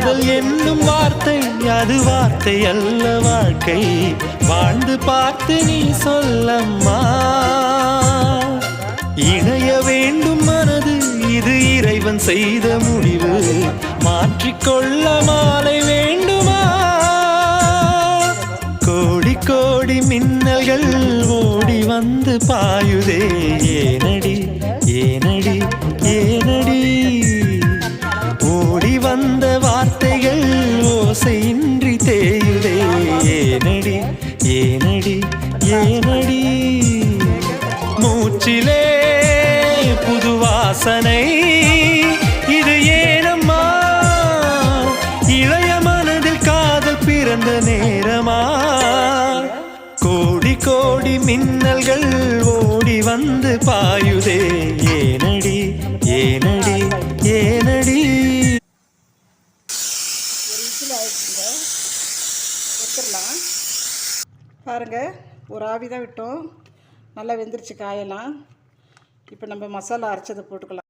காதல் என்னும் வார்த்தை அது வார்த்தை அல்ல வாழ்க்கை. வாழ்ந்து பார்த்து நீ சொல்லம்மா. இணைய வேண்டும் மனது இது இறைவன் செய்த முடிவு. மாற்றிக்கொள்ள மாலை வேண்டுமா? கோடி கோடி மின்னல்கள் ஓடி வந்து பாயுதே. ஏனடி ஏனடி ஏனடி? ஓடி வந்த வார்த்தைகள் ஓசையின்றி தேயுதே. ஏனடி ஏனடி ஏனடி? மூச்சிலே புது வாசனை இது ஏனம்மா? இளைய மனதில் காதல் பிறந்த நேரமா? கோடி கோடி மின்னல்கள் ஓடி வந்து பாயுதே. ஏனடி ஏனடி ஏனடி? பாருங்க, ஒரு ஆவி தான் விட்டோம், நல்லா வெந்துருச்சு காயெல்லாம். இப்போ நம்ம மசாலா அரைச்சதை போட்டுக்கலாம்.